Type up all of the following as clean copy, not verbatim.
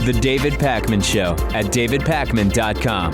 The David Pakman Show at davidpakman.com.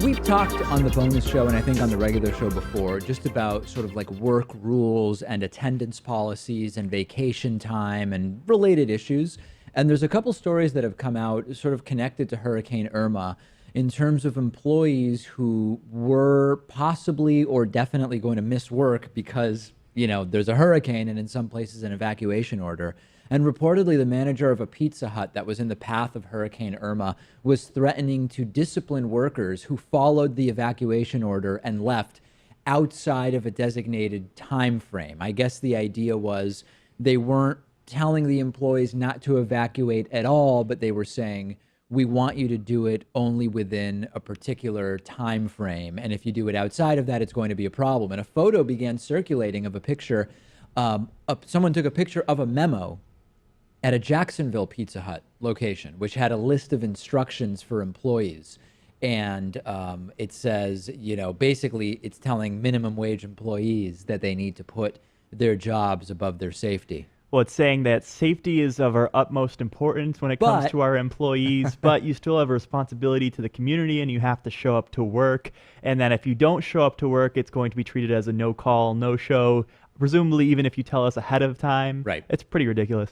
We've talked on the bonus show and I think on the regular show before just about sort of like work rules and attendance policies and vacation time and related issues. And there's a couple stories that have come out sort of connected to Hurricane Irma in terms of employees who were possibly or definitely going to miss work because, you know, there's a hurricane and in some places an evacuation order. And reportedly, the manager of a Pizza Hut that was in the path of Hurricane Irma was threatening to discipline workers who followed the evacuation order and left outside of a designated time frame. I guess the idea was they weren't telling the employees not to evacuate at all, but they were saying, we want you to do it only within a particular time frame. And if you do it outside of that, it's going to be a problem. And a photo began circulating of a picture. Someone took a picture of a memo at a Jacksonville Pizza Hut location, which had a list of instructions for employees. And it says, you know, basically it's telling minimum wage employees that they need to put their jobs above their safety. Well, it's saying that safety is of our utmost importance when it comes to our employees, but you still have a responsibility to the community and you have to show up to work. And then if you don't show up to work, it's going to be treated as a no-call, no-show, presumably even if you tell us ahead of time. Right. It's pretty ridiculous.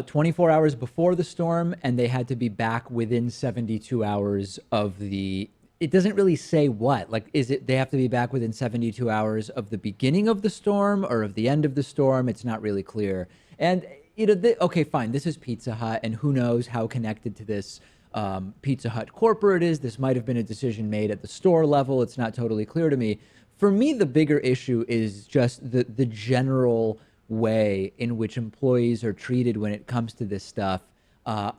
24 hours before the storm, and they had to be back within 72 hours of the... It doesn't really say what. Like, is it they have to be back within 72 hours of the beginning of the storm or of the end of the storm? It's not really clear. And, you know, okay, fine, this is Pizza Hut, and who knows how connected to this Pizza Hut corporate is. This might have been a decision made at the store level. It's not totally clear to me. For me, the bigger issue is just the general way in which employees are treated when it comes to this stuff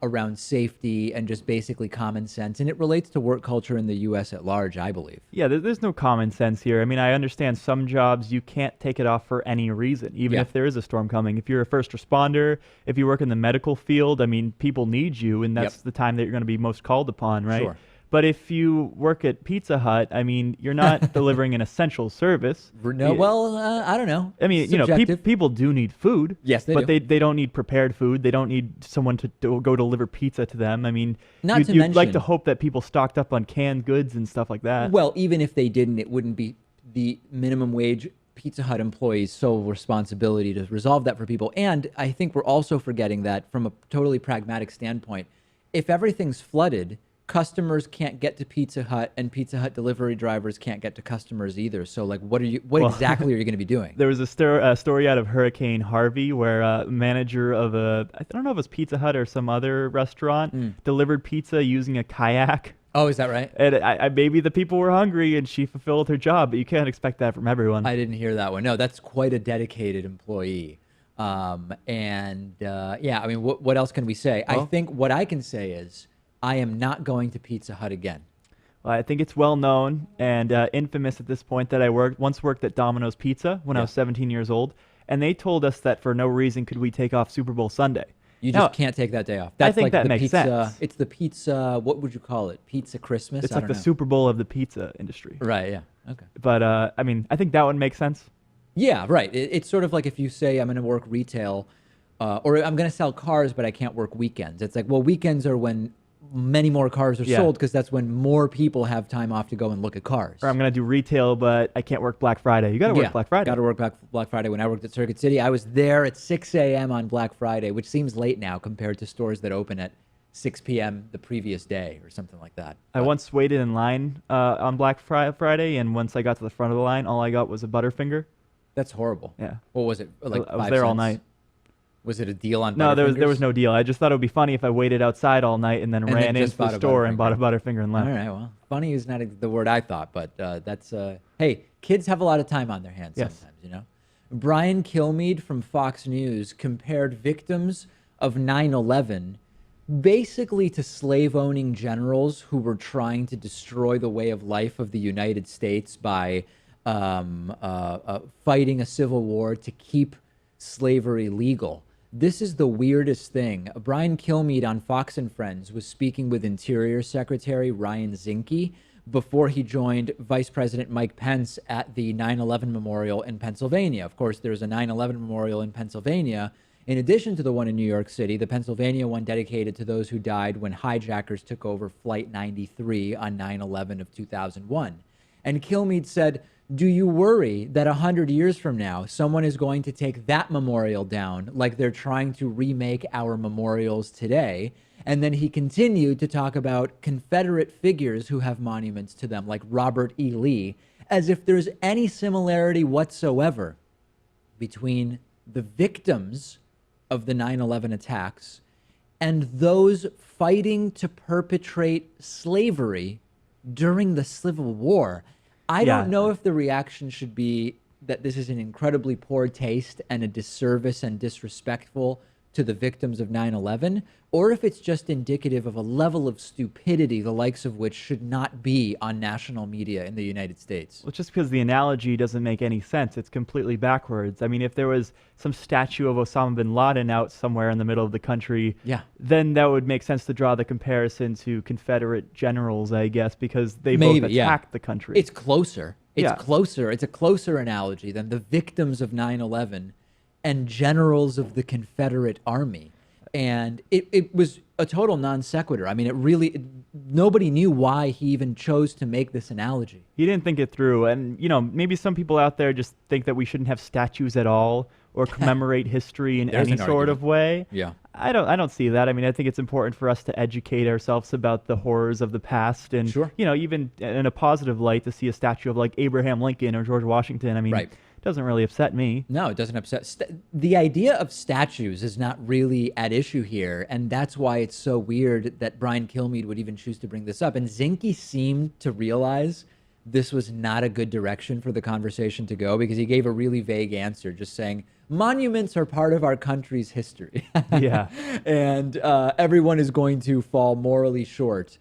around safety and just basically common sense. And it relates to work culture in the U.S. at large, I believe. Yeah, there's no common sense here. I mean, I understand some jobs you can't take it off for any reason, even if there is a storm coming. If you're a first responder, if you work in the medical field, I mean, people need you, and that's the time that you're going to be most called upon, right? Sure. But if you work at Pizza Hut, I mean, you're not delivering an essential service. No, well, I don't know. I mean, Subjective. you know, people do need food. Yes, they but do. they don't need prepared food. They don't need someone to go deliver pizza to them. I mean, Not to you'd mention- like to hope that people stocked up on canned goods and stuff like that. Well, even if they didn't, it wouldn't be the minimum wage Pizza Hut employees' sole responsibility to resolve that for people. And I think we're also forgetting that from a totally pragmatic standpoint, if everything's flooded, customers can't get to Pizza Hut, and Pizza Hut delivery drivers can't get to customers either. So, like, what exactly are you going to be doing? There was a story out of Hurricane Harvey where a manager of I don't know if it was Pizza Hut or some other restaurant, delivered pizza using a kayak. Oh, is that right? And maybe the people were hungry and she fulfilled her job, but you can't expect that from everyone. I didn't hear that one. No, that's quite a dedicated employee. Yeah, I mean, what else can we say? Well, I think what I can say is I am not going to Pizza Hut again. Well, I think it's well known and infamous at this point that I once worked at Domino's Pizza when I was 17 years old, and they told us that for no reason could we take off Super Bowl Sunday. You just can't take that day off. That's I think like that the makes pizza, sense. It's the pizza, what would you call it? Pizza Christmas? It's like the Super Bowl of the pizza industry. Right, yeah. Okay. But, I mean, I think that would make sense. Yeah, right. It's sort of like if you say I'm going to work retail or I'm going to sell cars, but I can't work weekends. It's like, well, weekends are when many more cars are sold because that's when more people have time off to go and look at cars. Or I'm going to do retail, but I can't work Black Friday. You got to work Black Friday. Got to work Black Friday. When I worked at Circuit City, I was there at 6 a.m. on Black Friday, which seems late now compared to stores that open at 6 p.m. the previous day or something like that. I once waited in line on Black Friday, and once I got to the front of the line, all I got was a Butterfinger. That's horrible. Yeah. What was it? Like I was 5 there all cents? night. Was it a deal on No, Butterfingers? there was no deal. I just thought it would be funny if I waited outside all night and then ran into the store and bought a Butterfinger and left. All right, well, funny is not the word I thought, but that's, hey, kids have a lot of time on their hands sometimes, you know? Brian Kilmeade from Fox News compared victims of 9/11 basically to slave-owning generals who were trying to destroy the way of life of the United States by fighting a civil war to keep slavery legal. This is the weirdest thing. Brian Kilmeade on Fox and Friends was speaking with Interior Secretary Ryan Zinke before he joined Vice President Mike Pence at the 9/11 memorial in Pennsylvania. Of course, there's a 9/11 memorial in Pennsylvania In addition to the one in New York City, the Pennsylvania one dedicated to those who died when hijackers took over Flight 93 on 9/11 of 2001. And Kilmeade said, do you worry that 100 years from now, someone is going to take that memorial down like they're trying to remake our memorials today? And then he continued to talk about Confederate figures who have monuments to them, like Robert E. Lee, as if there's any similarity whatsoever between the victims of the 9/11 attacks and those fighting to perpetrate slavery during the Civil War. I don't know if the reaction should be that this is an incredibly poor taste and a disservice and disrespectful to the victims of 9/11, or if it's just indicative of a level of stupidity the likes of which should not be on national media in the United States. Well, just because the analogy doesn't make any sense. It's completely backwards. I mean, if there was some statue of Osama bin Laden out somewhere in the middle of the country, then that would make sense to draw the comparison to Confederate generals, I guess, because they both attacked the country. It's closer. It's closer. It's a closer analogy than the victims of 9/11 and generals of the Confederate Army. And it was a total non sequitur. I mean, nobody knew why he even chose to make this analogy. He didn't think it through. And, maybe some people out there just think that we shouldn't have statues at all or commemorate history in any sort of way. Yeah. I don't see that. I mean, I think it's important for us to educate ourselves about the horrors of the past. And, even in a positive light, to see a statue of like Abraham Lincoln or George Washington. I mean, doesn't really upset me. No, it doesn't upset. The idea of statues is not really at issue here, and that's why it's so weird that Brian Kilmeade would even choose to bring this up. And Zinke seemed to realize this was not a good direction for the conversation to go, because he gave a really vague answer, just saying, monuments are part of our country's history. And everyone is going to fall morally short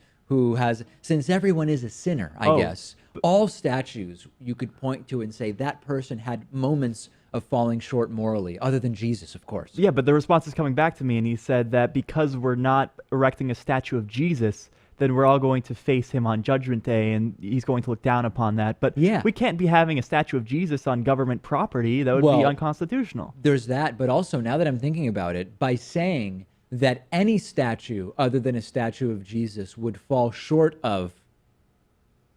since everyone is a sinner, I guess. All statues you could point to and say that person had moments of falling short morally, other than Jesus, of course. Yeah, but the response is coming back to me, and he said that because we're not erecting a statue of Jesus, then we're all going to face him on Judgment Day, and he's going to look down upon that. But we can't be having a statue of Jesus on government property. That would be unconstitutional. There's that, but also, now that I'm thinking about it, by saying that any statue other than a statue of Jesus would fall short of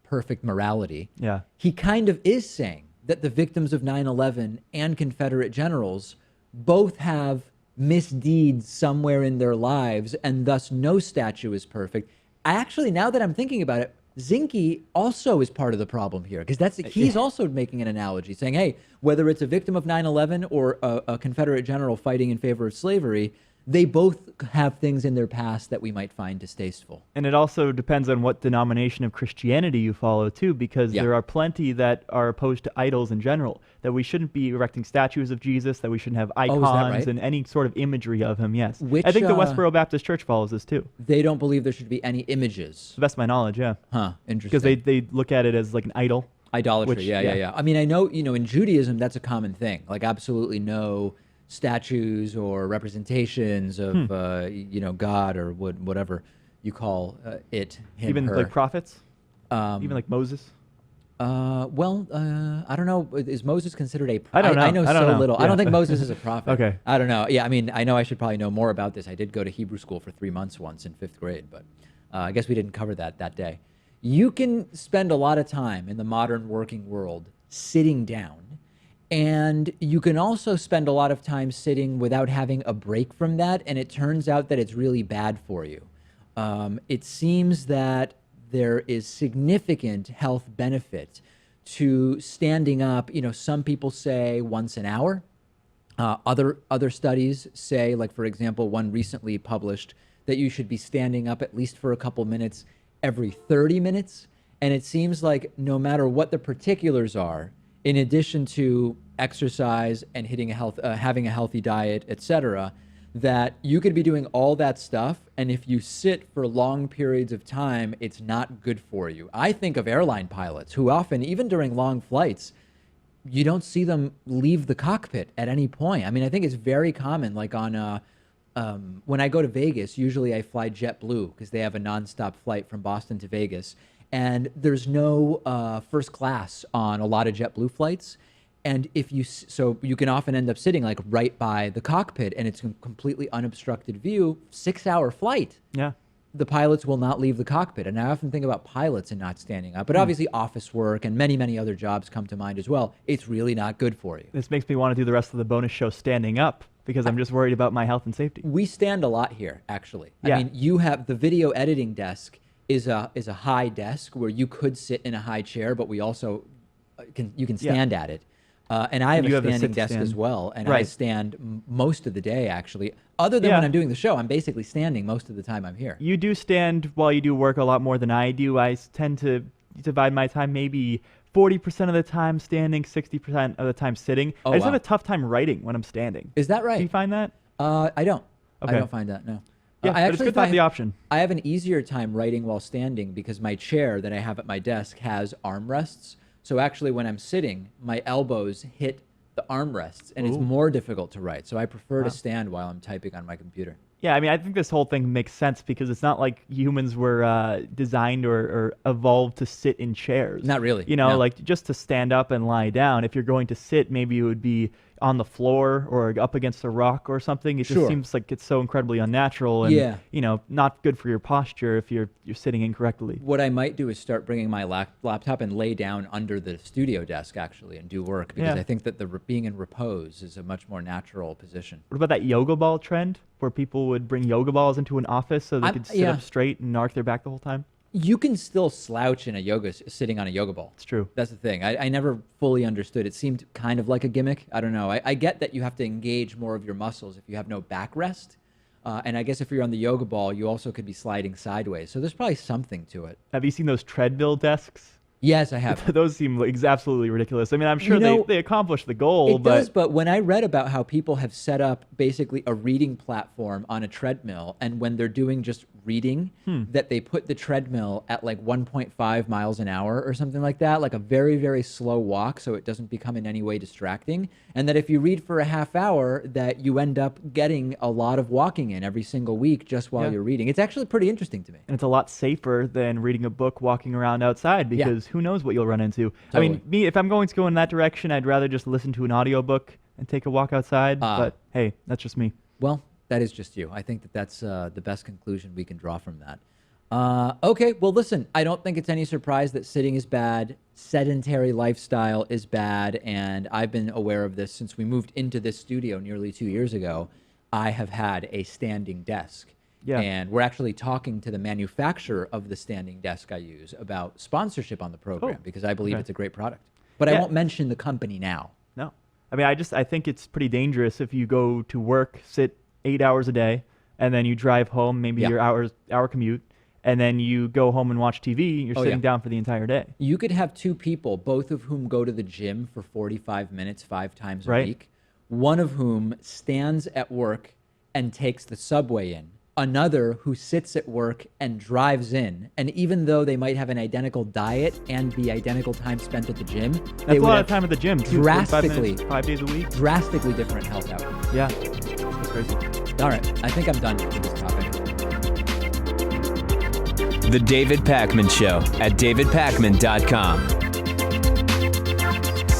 perfect morality, he kind of is saying that the victims of 9/11 and Confederate generals both have misdeeds somewhere in their lives, and thus no statue is perfect. Actually, now that I'm thinking about it, Zinke also is part of the problem here, because he's also making an analogy, saying, hey, whether it's a victim of 9/11 or a Confederate general fighting in favor of slavery, they both have things in their past that we might find distasteful. And it also depends on what denomination of Christianity you follow, too, because there are plenty that are opposed to idols in general, that we shouldn't be erecting statues of Jesus, that we shouldn't have icons and any sort of imagery of him, I think the Westboro Baptist Church follows this, too. They don't believe there should be any images. To the best of my knowledge, Huh, interesting. Because they look at it as like an idol. Idolatry, yeah. I mean, I know, in Judaism, that's a common thing. Like, absolutely no statues or representations of God or whatever you call it, him, even her. Like prophets, even like Moses. I don't know. Is Moses considered a prophet? I don't know. I know so little. I don't think Moses is a prophet. Okay. I don't know. Yeah, I mean, I know I should probably know more about this. I did go to Hebrew school for 3 months once in 5th grade, but I guess we didn't cover that day. You can spend a lot of time in the modern working world sitting down, and you can also spend a lot of time sitting without having a break from that, and it turns out that it's really bad for you. It seems that there is significant health benefit to standing up. Some people say once an hour. Other studies say, like, for example, one recently published, that you should be standing up at least for a couple minutes every 30 minutes. And it seems like no matter what the particulars are, in addition to exercise and having a healthy diet, etc., that you could be doing all that stuff, and if you sit for long periods of time, it's not good for you. I think of airline pilots who often, even during long flights, you don't see them leave the cockpit at any point. I mean, I think it's very common, like when I go to Vegas, usually I fly JetBlue because they have a nonstop flight from Boston to Vegas. And there's no first class on a lot of JetBlue flights. And so you can often end up sitting like right by the cockpit, and it's a completely unobstructed view, 6-hour flight. Yeah. The pilots will not leave the cockpit. And I often think about pilots and not standing up, but obviously office work and many, many other jobs come to mind as well. It's really not good for you. This makes me want to do the rest of the bonus show standing up because I'm just worried about my health and safety. We stand a lot here, actually. Yeah. I mean, you have the video editing desk is a high desk where you could sit in a high chair, but we also you can stand at it. And I have a standing desk as well, and I stand most of the day, actually. Other than when I'm doing the show, I'm basically standing most of the time I'm here. You do stand while you do work a lot more than I do. I tend to divide my time maybe 40% of the time standing, 60% of the time sitting. I just have a tough time writing when I'm standing. Is that right? Do you find that? I don't. Okay. I don't find that, no. Yeah, I actually it's good to have the option. I have an easier time writing while standing because my chair that I have at my desk has armrests. So actually, when I'm sitting, my elbows hit the armrests, and it's more difficult to write. So I prefer to stand while I'm typing on my computer. Yeah, I mean, I think this whole thing makes sense because it's not like humans were designed or evolved to sit in chairs. Not really. You know, no. like just to stand up and lie down. If you're going to sit, maybe it would be on the floor or up against a rock or something. It just seems like it's so incredibly unnatural and, you know, not good for your posture if you're sitting incorrectly. What I might do is start bringing my laptop and lay down under the studio desk, actually, and do work because I think that being in repose is a much more natural position. What about that yoga ball trend where people would bring yoga balls into an office so they could sit up straight and arc their back the whole time? You can still slouch in sitting on a yoga ball. It's true. That's the thing. I never fully understood. It seemed kind of like a gimmick. I don't know. I get that you have to engage more of your muscles if you have no backrest. And I guess if you're on the yoga ball, you also could be sliding sideways. So there's probably something to it. Have you seen those treadmill desks? Yes, I have. Those seem like absolutely ridiculous. I mean, I'm sure they accomplish the goal. It does, but when I read about how people have set up basically a reading platform on a treadmill, and when they're doing just reading, that they put the treadmill at like 1.5 miles an hour or something like that, like a very, very slow walk so it doesn't become in any way distracting, and that if you read for a half hour, that you end up getting a lot of walking in every single week just while you're reading. It's actually pretty interesting to me. And it's a lot safer than reading a book walking around outside because who knows what you'll run into. Totally. I mean, if I'm going to go in that direction, I'd rather just listen to an audiobook and take a walk outside. But hey, that's just me. Well, that is just you. I think that's the best conclusion we can draw from that. Okay, well, listen, I don't think it's any surprise that sitting is bad. Sedentary lifestyle is bad. And I've been aware of this since we moved into this studio nearly 2 years ago. I have had a standing desk. Yeah. And we're actually talking to the manufacturer of the standing desk I use about sponsorship on the program because I believe it's a great product. But I won't mention the company now. No. I mean, I think it's pretty dangerous if you go to work, sit 8 hours a day, and then you drive home, maybe your hour commute, and then you go home and watch TV, you're sitting down for the entire day. You could have two people, both of whom go to the gym for 45 minutes 5 times a week, one of whom stands at work and takes the subway in, another who sits at work and drives in. And even though they might have an identical diet and the identical time spent at the gym, that's a lot of time at the gym. Drastically, 5 days a week. Drastically different health outcomes. Yeah, that's crazy. All right, I think I'm done with this topic. The David Pakman Show at davidpakman.com.